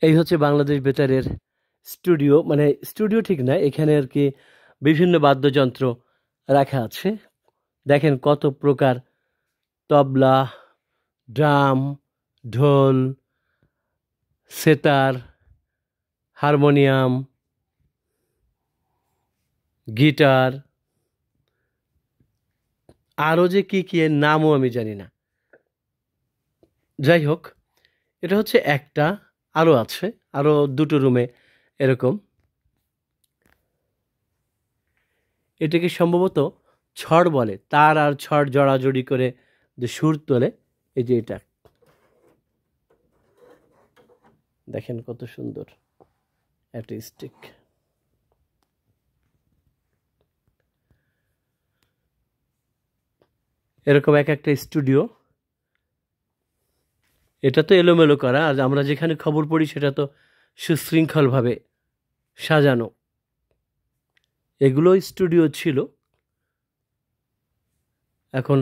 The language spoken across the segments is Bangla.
এই হচ্ছে বাংলাদেশ বেতারের স্টুডিও, মানে স্টুডিও ঠিক না, এখানে আর কি বিভিন্ন বাদ্যযন্ত্র রাখা আছে। দেখেন কত প্রকার, তবলা, ড্রাম, ঢোল, সেতার, হারমোনিয়াম, গিটার, আরও যে কি কি এর নামও আমি জানি না। যাই হোক, এটা হচ্ছে একটা, আরও আছে, আরও দুটো রুমে এরকম। এটাকে সম্ভবত ছড় বলে, তার আর ছড় জড়াজড়ি করে যে সুর তোলে, এই যে এটা দেখেন কত সুন্দর অ্যাটিস্টিক। এরকম এক একটা স্টুডিও। এটা তো এলোমেলো করা, আর আমরা যেখানে খবর পড়ি সেটা তো সুশৃঙ্খলভাবে সাজানো। এগুলো স্টুডিও ছিল, এখন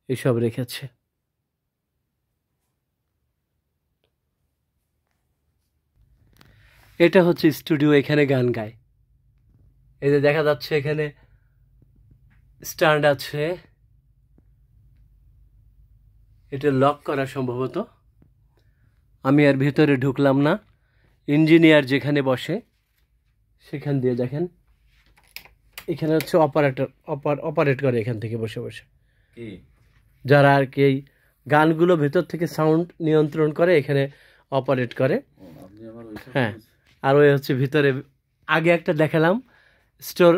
এসব রেখেছে। এটা হচ্ছে স্টুডিও, এখানে গান গায়। এই যে দেখা যাচ্ছে এখানে স্ট্যান্ড আছে, এটা লক করা সম্ভবত। আমি আর ভিতরে ঢুকলাম না। ইঞ্জিনিয়ার যেখানে বসে সেখান দিয়ে দেখেন, এখানে হচ্ছে অপারেট করে এখান থেকে বসে বসে, যারা আর কি এই গানগুলো ভেতর থেকে সাউন্ড নিয়ন্ত্রণ করে, এখানে অপারেট করে। হ্যাঁ, আর ওই হচ্ছে ভিতরে আগে একটা দেখালাম স্টোর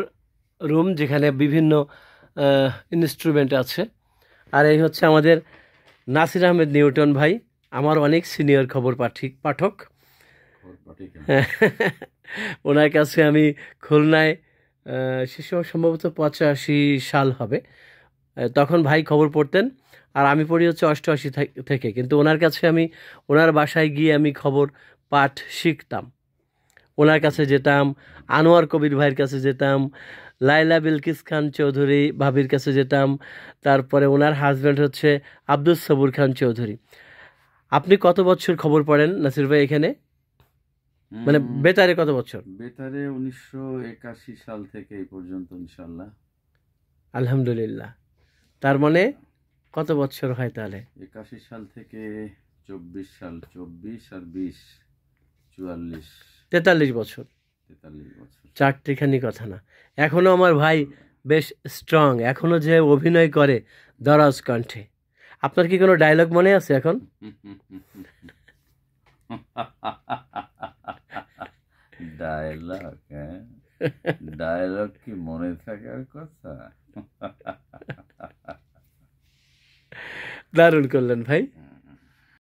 রুম, যেখানে বিভিন্ন ইনস্ট্রুমেন্ট আছে। আর এই হচ্ছে আমাদের নাসির আহমেদ নিউটন ভাই, আমার অনেক সিনিয়র খবর পাঠক। ওনার কাছে আমি খুলনায়, সে সময় সম্ভবত 85 সাল হবে, তখন ভাই খবর পড়তেন, আর আমি পড়ি হচ্ছে 88 থেকে। কিন্তু ওনার কাছে আমি, ওনার বাসায় গিয়ে আমি খবর পাঠ শিখতাম। ওনার কাছে যেতাম, আনোয়ার কবির ভাইয়ের কাছে যেতাম, লাইলা বিলকিস খান চৌধুরী ভাবির কাছে যেতাম, তারপরে ওনার হাজব্যান্ড হচ্ছে আব্দুল সবুর খান চৌধুরী। আপনি কত বছর খবর পড়েন নাসির ভাই এখানে, মানে বেতারে কত বছর? বেতারে 1981 সাল থেকে এই পর্যন্ত ইনশাল্লাহ। আলহামদুলিল্লাহ। তার মানে কত বছর হয় তাহলে? 81 সাল থেকে 24 সাল, 24 আর 20, 44, 43 বছর। 43 বছর। চারটিখানি কথা না। এখনো আমার ভাই বেশ স্ট্রং, এখনো যে অভিনয় করে দরাজ কণ্ঠে। আপনার কি কোনো ডায়লগ মনে আছে এখন? ডায়লগ? হ্যাঁ, ডায়লগ কি মনে থাকার কথা? দারুণ করলেন ভাই।